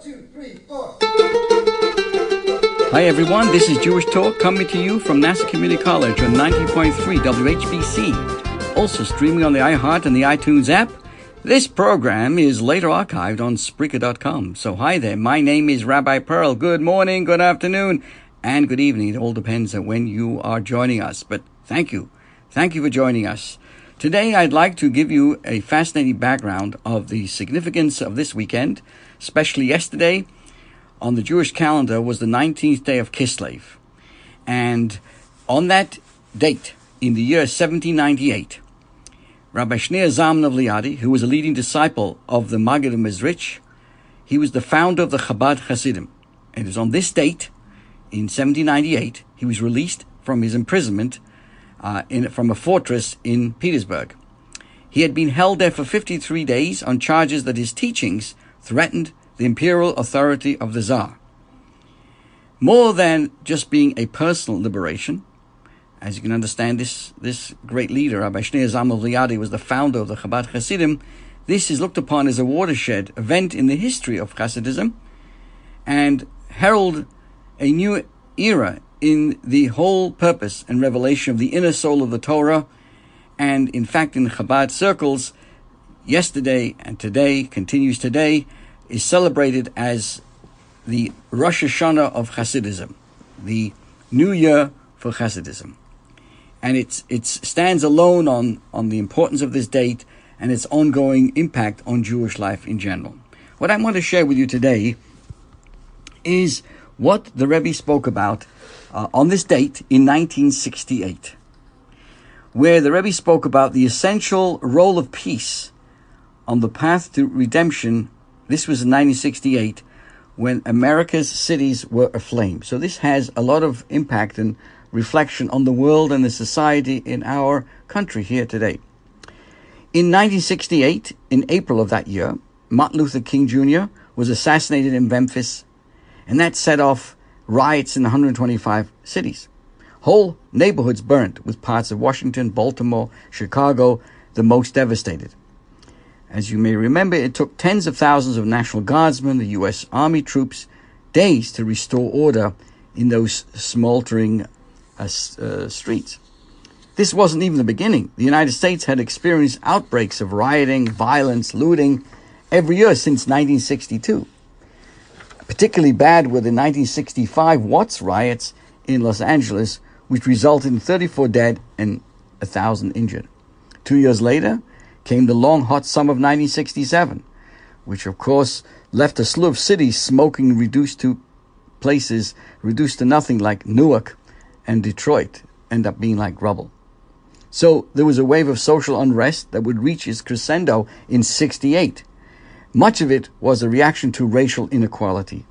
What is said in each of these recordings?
2, 3, 4. Hi everyone, this is Jewish Talk coming to you from Nassau Community College on 90.3 WHPC. Also streaming on the iHeart and the iTunes app. This program is later archived on Spreaker.com. So hi there, my name is Rabbi Perl. Good morning, good afternoon, and good evening. It all depends on when you are joining us. But thank you. Thank you for joining us. Today I'd like to give you a fascinating background of the significance of this weekend, especially yesterday. On the Jewish calendar was the 19th day of Kislev. And on that date, in the year 1798, Rabbi Shneir Zalman of Liadi, who was a leading disciple of the Maggid of Mezrich, he was the founder of the Chabad Hasidim. And it was on this date, in 1798, he was released from his imprisonment from a fortress in Petersburg. He had been held there for 53 days on charges that his teachings threatened the imperial authority of the Tsar. More than just being a personal liberation, as you can understand, this great leader, Rabbi Shneir Zalman of Liadi, was the founder of the Chabad Hasidim. This is looked upon as a watershed event in the history of Hasidism and herald a new era in the whole purpose and revelation of the inner soul of the Torah. And in fact, in Chabad circles, yesterday and today, continues today, is celebrated as the Rosh Hashanah of Hasidism, the new year for Hasidism. And it stands alone on the importance of this date and its ongoing impact on Jewish life in general. What I want to share with you today is what the Rebbe spoke about on this date in 1968, where the Rebbe spoke about the essential role of peace on the path to redemption. This was in 1968, when America's cities were aflame. So this has a lot of impact and reflection on the world and the society in our country here today. In 1968, in April of that year, Martin Luther King Jr. was assassinated in Memphis, and that set off riots in 125 cities. Whole neighborhoods burned, with parts of Washington, Baltimore, Chicago the most devastated. As you may remember, it took tens of thousands of National Guardsmen, the U.S. Army troops, days to restore order in those smoldering streets. This wasn't even the beginning. The United States had experienced outbreaks of rioting, violence, looting every year since 1962. Particularly bad were the 1965 Watts riots in Los Angeles, which resulted in 34 dead and 1,000 injured. 2 years later came the long hot summer of 1967, which of course left a slew of cities smoking, reduced to nothing, like Newark and Detroit end up being like rubble. So there was a wave of social unrest that would reach its crescendo in 68. Much of it was a reaction to racial inequality.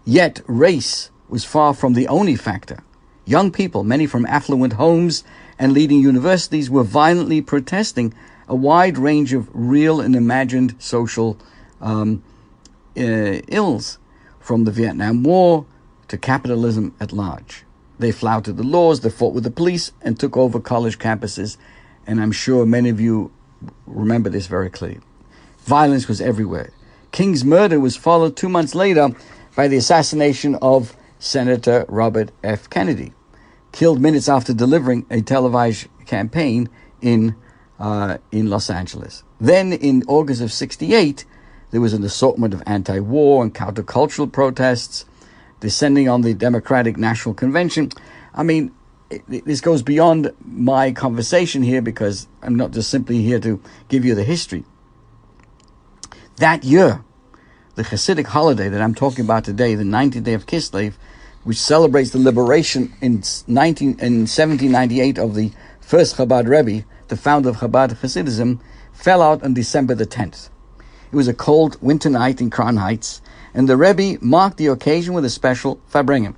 Yet race was far from the only factor. Young people, many from affluent homes and leading universities, were violently protesting a wide range of real and imagined social ills, from the Vietnam War to capitalism at large. They flouted the laws, they fought with the police, and took over college campuses. And I'm sure many of you remember this very clearly. Violence was everywhere. King's murder was followed 2 months later by the assassination of Senator Robert F. Kennedy, killed minutes after delivering a televised campaign in Los Angeles. Then in August of 68, there was an assortment of anti-war and countercultural protests descending on the Democratic National Convention. I mean, this goes beyond my conversation here, because I'm not just simply here to give you the history. That year, the Hasidic holiday that I'm talking about today, the 19th day of Kislev, which celebrates the liberation in 1798 of the first Chabad Rebbe, the founder of Chabad Hasidism, fell out on December the 10th. It was a cold winter night in Crown Heights, and the Rebbe marked the occasion with a special Farbrengen.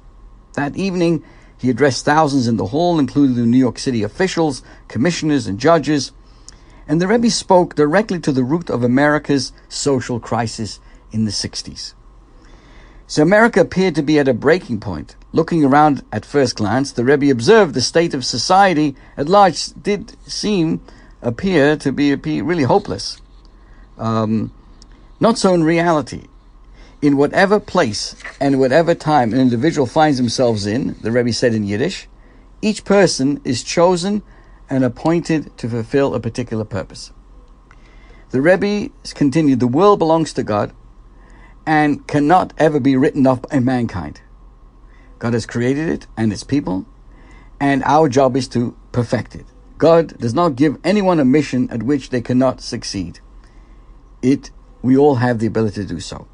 That evening, he addressed thousands in the hall, including the New York City officials, commissioners, and judges. And the Rebbe spoke directly to the root of America's social crisis in the 60s. So America appeared to be at a breaking point. Looking around at first glance, the Rebbe observed the state of society at large did appear to be really hopeless. Not so in reality. In whatever place and whatever time an individual finds themselves in, the Rebbe said in Yiddish, each person is chosen and appointed to fulfill a particular purpose. The Rebbe continued, the world belongs to God and cannot ever be written off by mankind. God has created it and its people, and our job is to perfect it. God does not give anyone a mission at which they cannot succeed. We all have the ability to do so.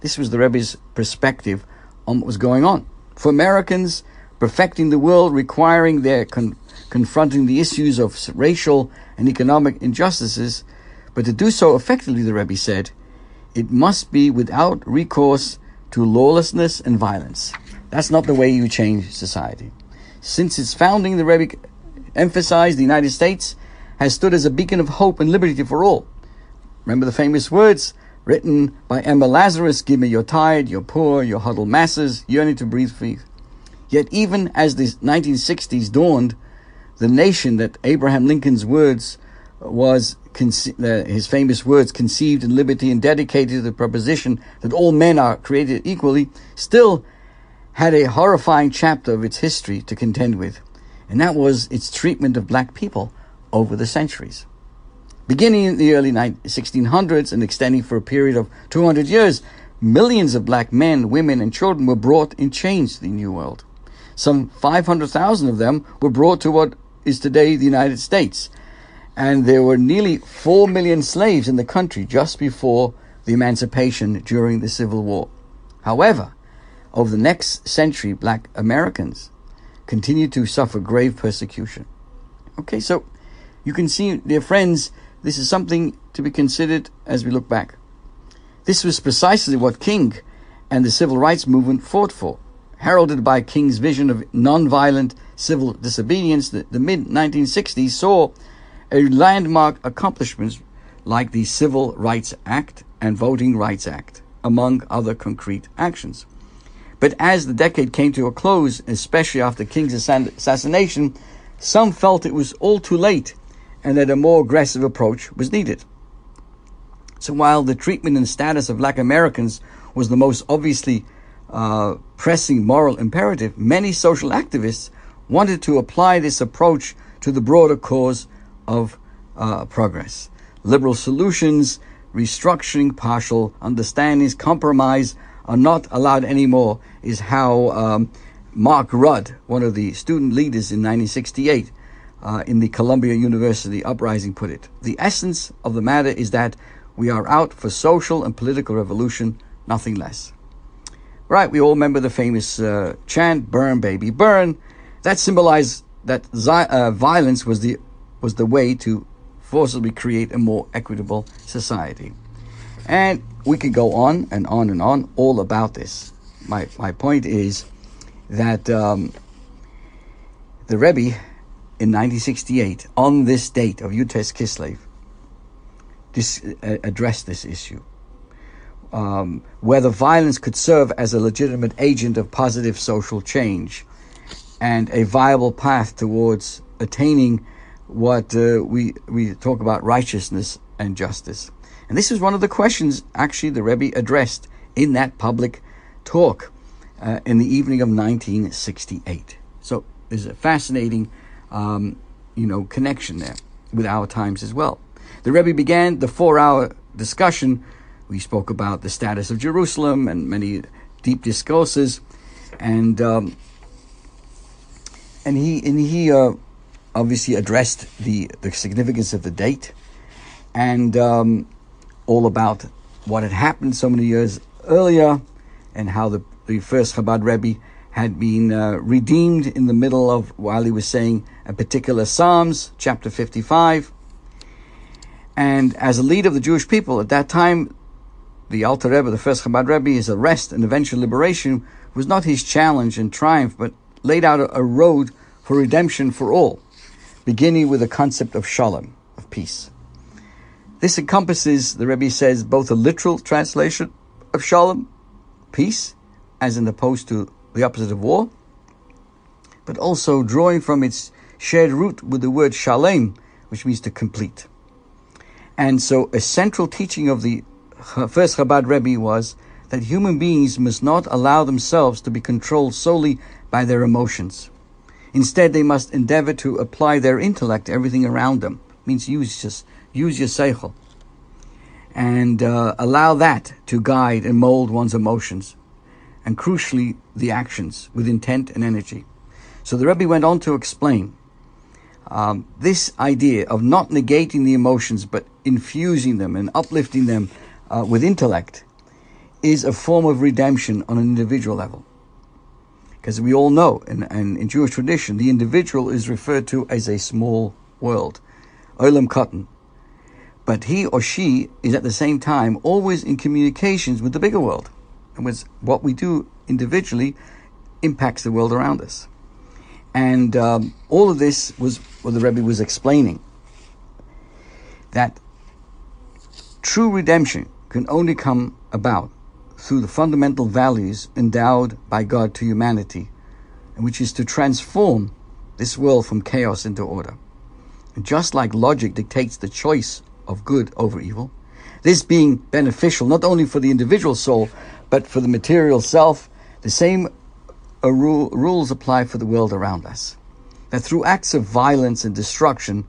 This was the Rebbe's perspective on what was going on. For Americans, perfecting the world, requiring their confronting the issues of racial and economic injustices, but to do so effectively, the Rebbe said, it must be without recourse to lawlessness and violence. That's not the way you change society. Since its founding, the Rebbe emphasized the United States has stood as a beacon of hope and liberty for all. Remember the famous words written by Emma Lazarus, give me your tired, your poor, your huddled masses, yearning to breathe free. Yet even as the 1960s dawned, the nation that Abraham Lincoln's words was, his famous words, conceived in liberty and dedicated to the proposition that all men are created equally, still had a horrifying chapter of its history to contend with, and that was its treatment of black people over the centuries. Beginning in the early 1600s and extending for a period of 200 years, millions of black men, women, and children were brought in chains to the New World. Some 500,000 of them were brought to what is today the United States, and there were nearly 4 million slaves in the country just before the emancipation during the Civil War. However, over the next century, black Americans continued to suffer grave persecution. Okay, so you can see, dear friends, this is something to be considered as we look back. This was precisely what King and the civil rights movement fought for. Heralded by King's vision of nonviolent civil disobedience, the mid-1960s saw a landmark accomplishments like the Civil Rights Act and Voting Rights Act, among other concrete actions. But as the decade came to a close, especially after King's assassination, some felt it was all too late and that a more aggressive approach was needed. So while the treatment and status of black Americans was the most obviously pressing moral imperative, many social activists wanted to apply this approach to the broader cause of progress. Liberal solutions, restructuring, partial understandings, compromise are not allowed anymore, is how Mark Rudd, one of the student leaders in 1968 in the Columbia University uprising, put it. The essence of the matter is that we are out for social and political revolution, nothing less. Right, we all remember the famous chant, burn, baby, burn. That symbolized that violence was the way to forcibly create a more equitable society. And we could go on and on and on all about this. My point is that the Rebbe in 1968, on this date of Yud-Tes Kislev, addressed this issue. Whether violence could serve as a legitimate agent of positive social change and a viable path towards attaining what we talk about righteousness and justice. And this is one of the questions actually the Rebbe addressed in that public talk in the evening of 1968. So there's a fascinating connection there with our times as well. The Rebbe began the 4-hour discussion. We spoke about the status of Jerusalem and many deep discourses, and he obviously addressed the significance of the date and all about what had happened so many years earlier and how the first Chabad Rebbe had been redeemed in the middle of, while he was saying a particular Psalms, chapter 55. And as a leader of the Jewish people at that time, the Alter Rebbe, the first Chabad Rebbe, his arrest and eventual liberation was not his challenge and triumph, but laid out a road for redemption for all, beginning with the concept of shalom, of peace. This encompasses, the Rebbe says, both a literal translation of shalom, peace, as in opposed to the opposite of war, but also drawing from its shared root with the word shalem, which means to complete. And so a central teaching of the first Chabad Rebbe was that human beings must not allow themselves to be controlled solely by their emotions. Instead, they must endeavor to apply their intellect to everything around them. It means use your seichel. And allow that to guide and mold one's emotions. And crucially, the actions with intent and energy. So the Rebbe went on to explain this idea of not negating the emotions, but infusing them and uplifting them with intellect is a form of redemption on an individual level. Because we all know, in Jewish tradition, the individual is referred to as a small world, olam katan. But he or she is at the same time always in communications with the bigger world. And what we do individually impacts the world around us. And all of this was what the Rebbe was explaining. That true redemption can only come about through the fundamental values endowed by God to humanity, which is to transform this world from chaos into order. And just like logic dictates the choice of good over evil, this being beneficial not only for the individual soul, but for the material self, the same rules apply for the world around us. That through acts of violence and destruction,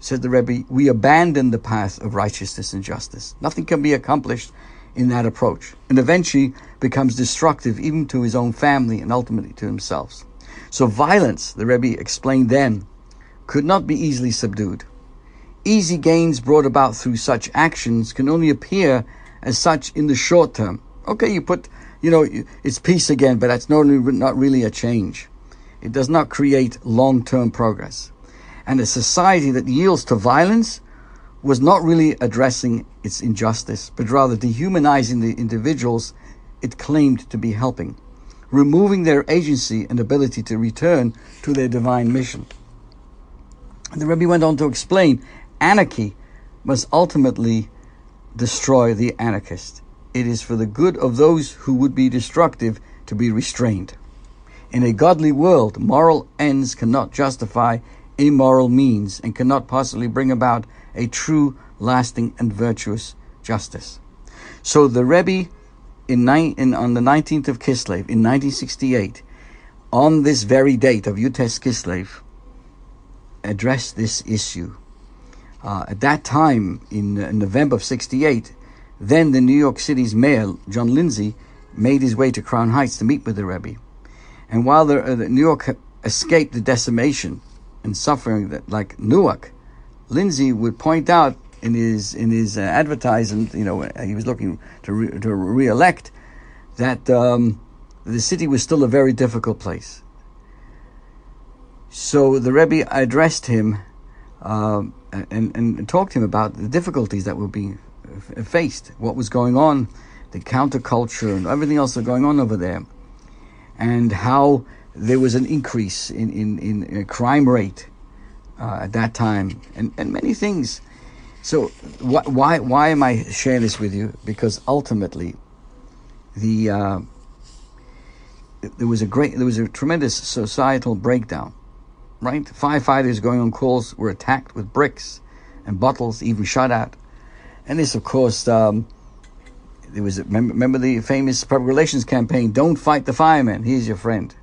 said the Rebbe, we abandon the path of righteousness and justice. Nothing can be accomplished in that approach, and eventually becomes destructive even to his own family and ultimately to himself. So violence, the Rebbe explained then, could not be easily subdued. Easy gains brought about through such actions can only appear as such in the short term. Okay, it's peace again, but that's not really a change. It does not create long-term progress. And a society that yields to violence was not really addressing its injustice, but rather dehumanizing the individuals it claimed to be helping, removing their agency and ability to return to their divine mission. And the Rebbe went on to explain, anarchy must ultimately destroy the anarchist. It is for the good of those who would be destructive to be restrained. In a godly world, moral ends cannot justify immoral means and cannot possibly bring about a true, lasting, and virtuous justice. So the Rebbe, on the 19th of Kislev, in 1968, on this very date of Yutes Kislev, addressed this issue. At that time, in November of 68, then the New York City's mayor, John Lindsay, made his way to Crown Heights to meet with the Rebbe. And while the New York escaped the decimation and suffering that, like Newark, Lindsay would point out in his advertisement, he was looking to re-elect, that the city was still a very difficult place. So the Rebbe addressed him and talked to him about the difficulties that were being faced, what was going on, the counterculture and everything else that's going on over there, and how there was an increase in crime rate at that time, and many things. So why am I sharing this with you? Because ultimately, there was a tremendous societal breakdown. Right, firefighters going on calls were attacked with bricks and bottles, even shot at, and this, of course, there was remember the famous public relations campaign, "Don't fight the fireman, he's your friend."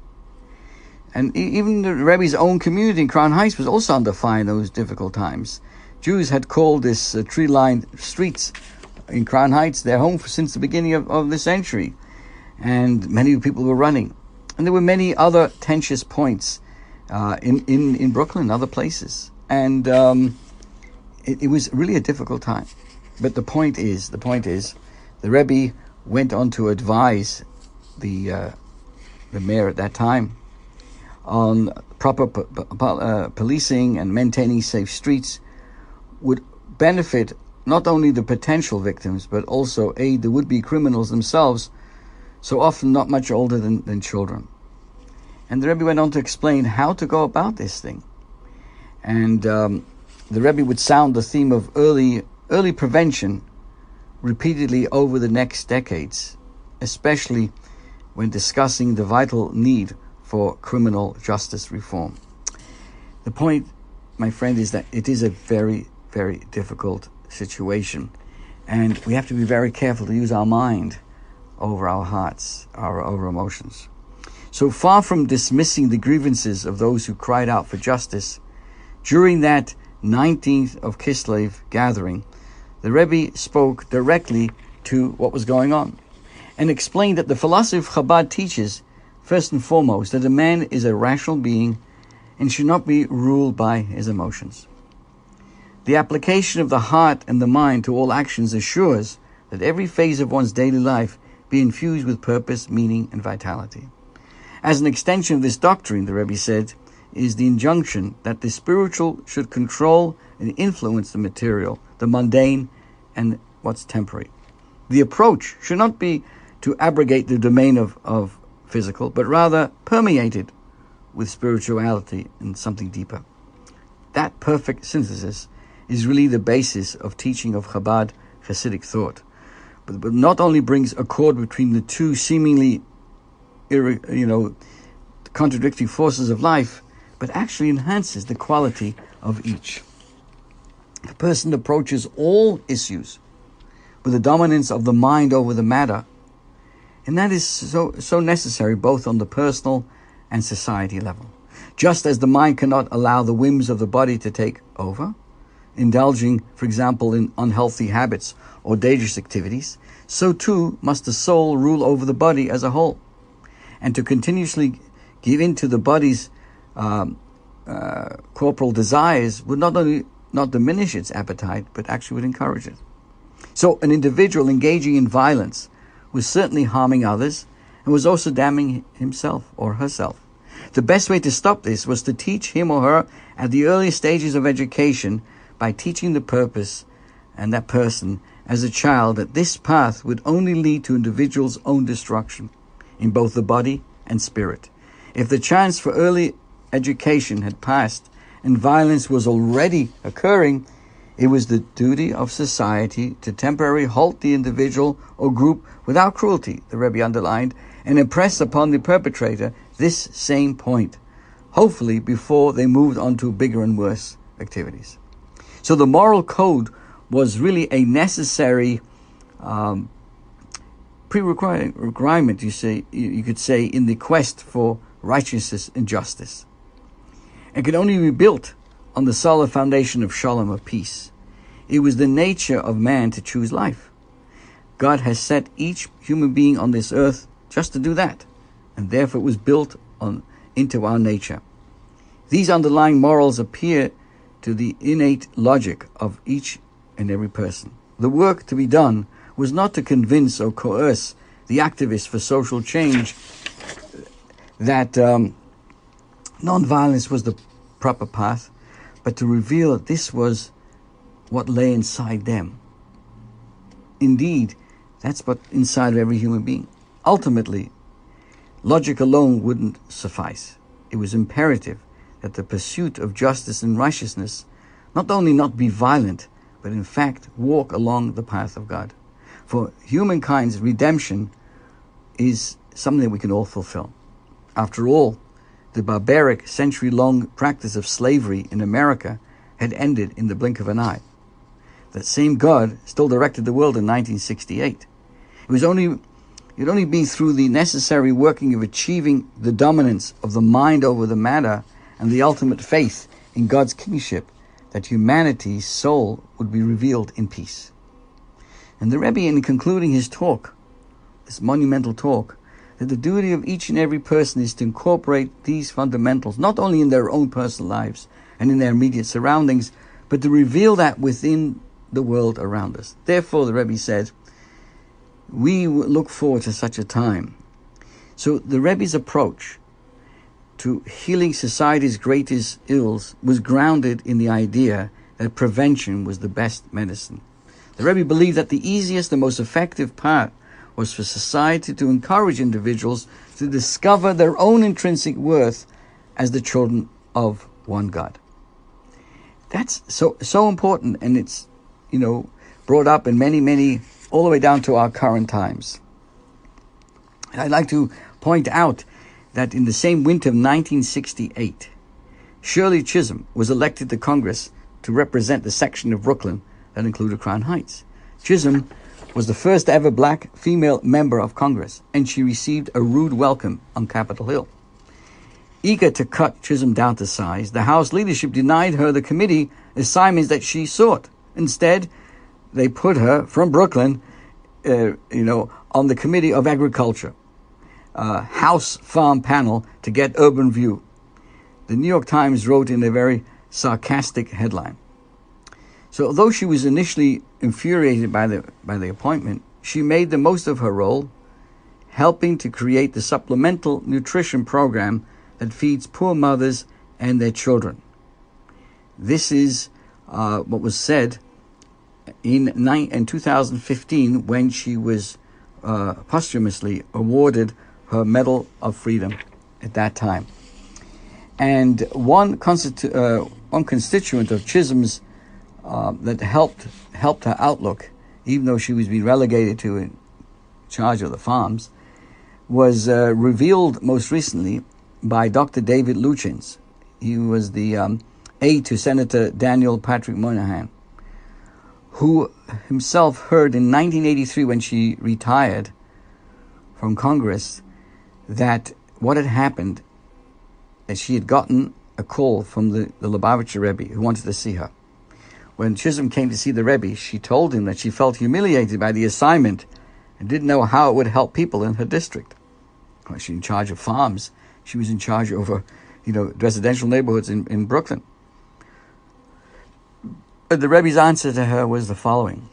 And even the Rebbe's own community in Crown Heights was also under fire in those difficult times. Jews had called this tree-lined streets in Crown Heights their home since the beginning of the century, and many people were running, and there were many other tensions points in Brooklyn and other places, and it was really a difficult time. But the point is, the Rebbe went on to advise the mayor at that time on proper policing and maintaining safe streets would benefit not only the potential victims, but also aid the would-be criminals themselves, so often not much older than children. And the Rebbe went on to explain how to go about this thing. And the Rebbe would sound the theme of early prevention repeatedly over the next decades, especially when discussing the vital need for criminal justice reform. The point, my friend, is that it is a very, very difficult situation, and we have to be very careful to use our mind over our hearts, our emotions. So far from dismissing the grievances of those who cried out for justice, during that 19th of Kislev gathering, the Rebbe spoke directly to what was going on and explained that the philosophy of Chabad teaches, first and foremost, that a man is a rational being and should not be ruled by his emotions. The application of the heart and the mind to all actions assures that every phase of one's daily life be infused with purpose, meaning, and vitality. As an extension of this doctrine, the Rebbe said, is the injunction that the spiritual should control and influence the material, the mundane, and what's temporary. The approach should not be to abrogate the domain of physical, but rather permeate it with spirituality and something deeper. That perfect synthesis is really the basis of teaching of Chabad Hasidic thought, but not only brings accord between the two seemingly contradictory forces of life, but actually enhances the quality of each. The person approaches all issues with the dominance of the mind over the matter, and that is so necessary both on the personal and society level. Just as the mind cannot allow the whims of the body to take over, indulging, for example, in unhealthy habits or dangerous activities, so too must the soul rule over the body as a whole. And to continuously give in to the body's corporal desires would not only not diminish its appetite, but actually would encourage it. So an individual engaging in violence was certainly harming others and was also damning himself or herself. The best way to stop this was to teach him or her at the earliest stages of education by teaching the purpose and that person as a child that this path would only lead to individual's own destruction in both the body and spirit. If the chance for early education had passed and violence was already occurring, it was the duty of society to temporarily halt the individual or group without cruelty, the Rebbe underlined, and impress upon the perpetrator this same point, hopefully before they moved on to bigger and worse activities. So the moral code was really a necessary requirement, you could say, in the quest for righteousness and justice. It could only be built on the solid foundation of shalom, of peace. It was the nature of man to choose life. God has set each human being on this earth just to do that, and therefore it was built into our nature. These underlying morals appear to the innate logic of each and every person. The work to be done was not to convince or coerce the activists for social change that non-violence was the proper path, but to reveal that this was what lay inside them. Indeed, that's what inside of every human being. Ultimately, logic alone wouldn't suffice. It was imperative that the pursuit of justice and righteousness not only not be violent, but in fact walk along the path of God. For humankind's redemption is something that we can all fulfill. After all, the barbaric century-long practice of slavery in America had ended in the blink of an eye. That same God still directed the world in 1968. It would only be through the necessary working of achieving the dominance of the mind over the matter and the ultimate faith in God's kingship that humanity's soul would be revealed in peace. And the Rebbe, in concluding his talk, this monumental talk, that the duty of each and every person is to incorporate these fundamentals, not only in their own personal lives and in their immediate surroundings, but to reveal that within the world around us. Therefore, the Rebbe said, we look forward to such a time. So the Rebbe's approach to healing society's greatest ills was grounded in the idea that prevention was the best medicine. The Rebbe believed that the easiest and most effective path was for society to encourage individuals to discover their own intrinsic worth as the children of one God. That's so important, and it's brought up in many, all the way down to our current times. I'd like to point out that in the same winter of 1968, Shirley Chisholm was elected to Congress to represent the section of Brooklyn that included Crown Heights. Chisholm was the first ever black female member of Congress, and she received a rude welcome on Capitol Hill. Eager to cut Chisholm down to size, the House leadership denied her the committee assignments that she sought. Instead, they put her from Brooklyn, on the Committee of Agriculture, House Farm Panel to get urban view. The New York Times wrote in a very sarcastic headline. So although she was initially infuriated by the appointment, she made the most of her role, helping to create the supplemental nutrition program that feeds poor mothers and their children. This is what was said in 2015 when she was posthumously awarded her Medal of Freedom at that time. And one constituent of Chisholm's that helped her outlook, even though she was being relegated to in charge of the farms, was revealed most recently by Dr. David Luchins. He was the aide to Senator Daniel Patrick Moynihan, who himself heard in 1983 when she retired from Congress that what had happened, that she had gotten a call from the Lubavitcher Rebbe who wanted to see her. When Chisholm came to see the Rebbe, she told him that she felt humiliated by the assignment and didn't know how it would help people in her district. Well, she was in charge of farms. She was in charge over, residential neighborhoods in Brooklyn. But the Rebbe's answer to her was the following: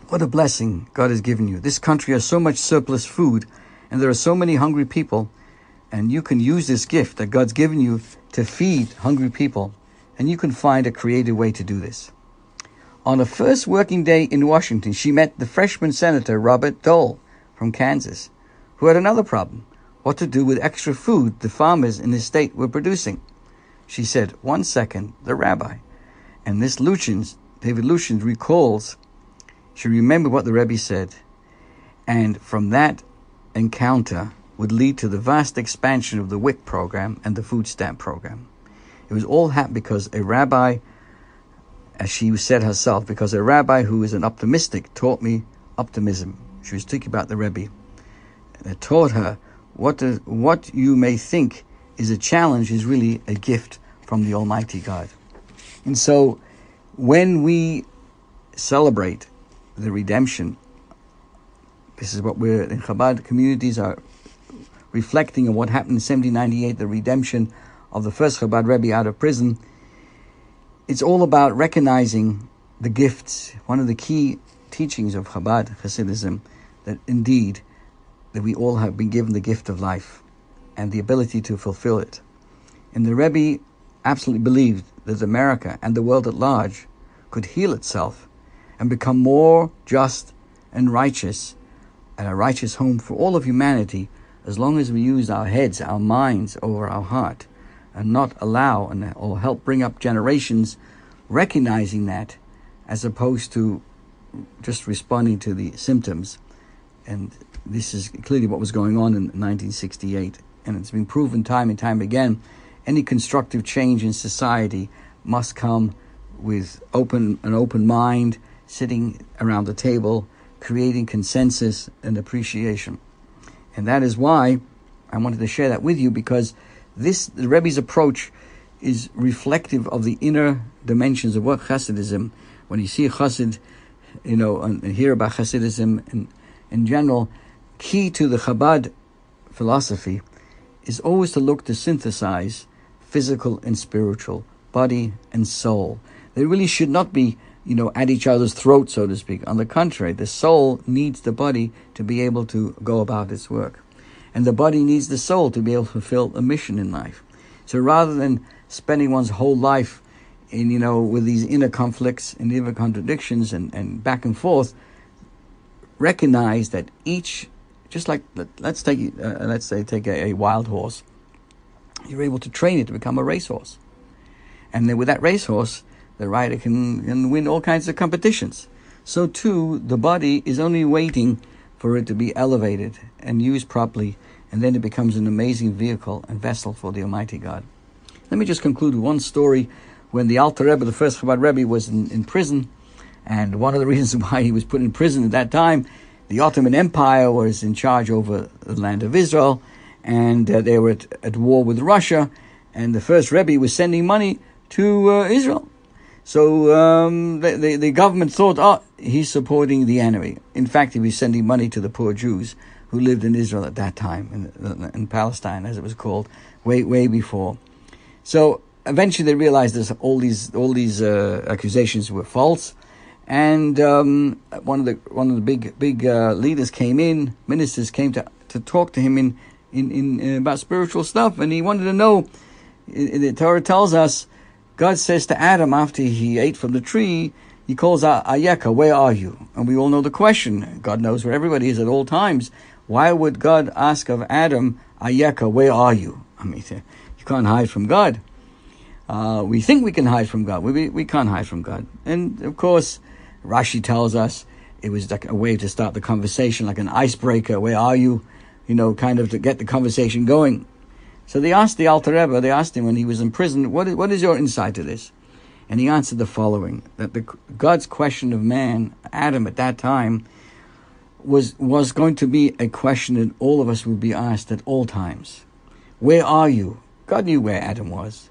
"What a blessing God has given you. This country has so much surplus food, and there are so many hungry people, and you can use this gift that God's given you to feed hungry people, and you can find a creative way to do this." On the first working day in Washington, she met the freshman senator, Robert Dole, from Kansas, who had another problem: what to do with extra food the farmers in his state were producing. She said, "1 second, the rabbi." And this David Luchins recalls, she remembered what the Rebbe said, and from that encounter would lead to the vast expansion of the WIC program and the food stamp program. It was all happened because a rabbi, as she said herself, because a rabbi who is an optimistic taught me optimism. She was thinking about the Rebbe. That taught her what you may think is a challenge is really a gift from the Almighty God. And so when we celebrate the redemption, this is what we're in Chabad communities are reflecting on what happened in 1798, the redemption of the first Chabad Rebbe out of prison. It's all about recognizing the gifts. One of the key teachings of Chabad Hasidism, that indeed that we all have been given the gift of life and the ability to fulfill it. And the Rebbe absolutely believed that America and the world at large could heal itself and become more just and righteous, and a righteous home for all of humanity, as long as we use our heads, our minds over our heart, and not allow or help bring up generations recognizing that, as opposed to just responding to the symptoms. And this is clearly what was going on in 1968, and it's been proven time and time again. Any constructive change in society must come with an open mind, sitting around the table, creating consensus and appreciation. And that is why I wanted to share that with you, because the Rebbe's approach is reflective of the inner dimensions of what Hasidism. When you see a Hasid, and hear about Hasidism in general, key to the Chabad philosophy is always to look to synthesize physical and spiritual, body and soul. They really should not be, at each other's throat, so to speak. On the contrary, the soul needs the body to be able to go about its work. And the body needs the soul to be able to fulfill a mission in life. So rather than spending one's whole life with these inner conflicts and inner contradictions and back and forth, recognize that each, just like, let's take a wild horse. You're able to train it to become a racehorse. And then with that racehorse, the rider can win all kinds of competitions. So too, the body is only waiting for it to be elevated and used properly, and then it becomes an amazing vehicle and vessel for the Almighty God. Let me just conclude with one story. When the Alter Rebbe, the first Chabad Rebbe, was in prison, And one of the reasons why he was put in prison at that time, the Ottoman Empire was in charge over the land of Israel, and they were at war with Russia, and the first Rebbe was sending money to Israel. So the government thought, oh, he's supporting the enemy. In fact, he was sending money to the poor Jews who lived in Israel at that time, in Palestine, as it was called, way before. So eventually they realized that all these accusations were false, and one of the big leaders came in, ministers came to talk to him in about spiritual stuff, and he wanted to know. The Torah tells us, God says to Adam after he ate from the tree, he calls out, Ayeka, where are you? And we all know the question. God knows where everybody is at all times. Why would God ask of Adam, Ayeka, where are you? I mean, you can't hide from God. We think we can hide from God. We can't hide from God. And of course, Rashi tells us it was like a way to start the conversation, like an icebreaker. Where are you? Kind of to get the conversation going. So they asked the Alter Rebbe, they asked him when he was in prison, what is your insight to this? And he answered the following, that God's question of man, Adam at that time, was going to be a question that all of us would be asked at all times. Where are you? God knew where Adam was.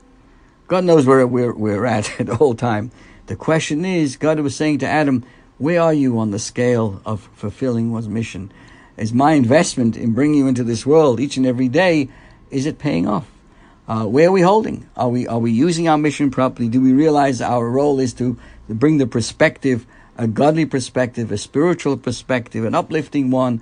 God knows where we're at all time. The question is, God was saying to Adam, where are you on the scale of fulfilling one's mission? Is my investment in bringing you into this world each and every day, is it paying off? Where are we holding? Are we using our mission properly? Do we realize our role is to bring the perspective, a godly perspective, a spiritual perspective, an uplifting one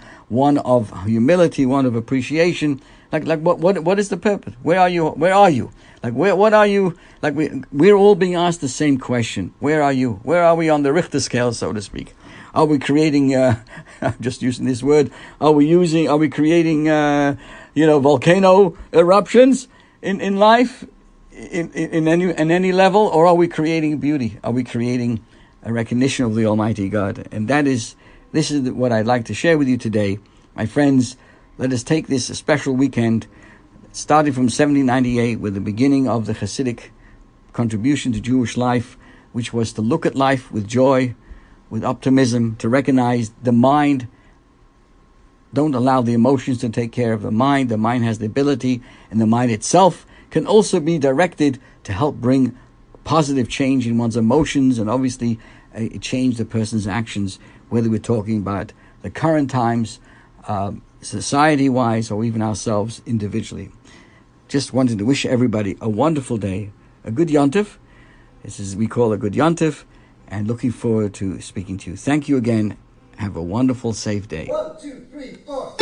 of humility, one of appreciation? Like what is the purpose? Where are you? Where are you? Like what are you? Like we're all being asked the same question. Where are you? Where are we on the Richter scale, so to speak? Are we creating? I'm just using this word. Are we creating? Volcano eruptions in life, in any level, or are we creating beauty? Are we creating a recognition of the Almighty God? And this is what I'd like to share with you today, my friends. Let us take this special weekend, starting from 1798, with the beginning of the Hasidic contribution to Jewish life, which was to look at life with joy, with optimism, to recognize the mind. Don't allow the emotions to take care of the mind. The mind has the ability, and the mind itself can also be directed to help bring positive change in one's emotions, and obviously change the person's actions, whether we're talking about the current times, society-wise, or even ourselves individually. Just wanted to wish everybody a wonderful day, a good Yontif. This is we call a good Yontif, and looking forward to speaking to you. Thank you again. Have a wonderful, safe day. 1, 2, 3, 4.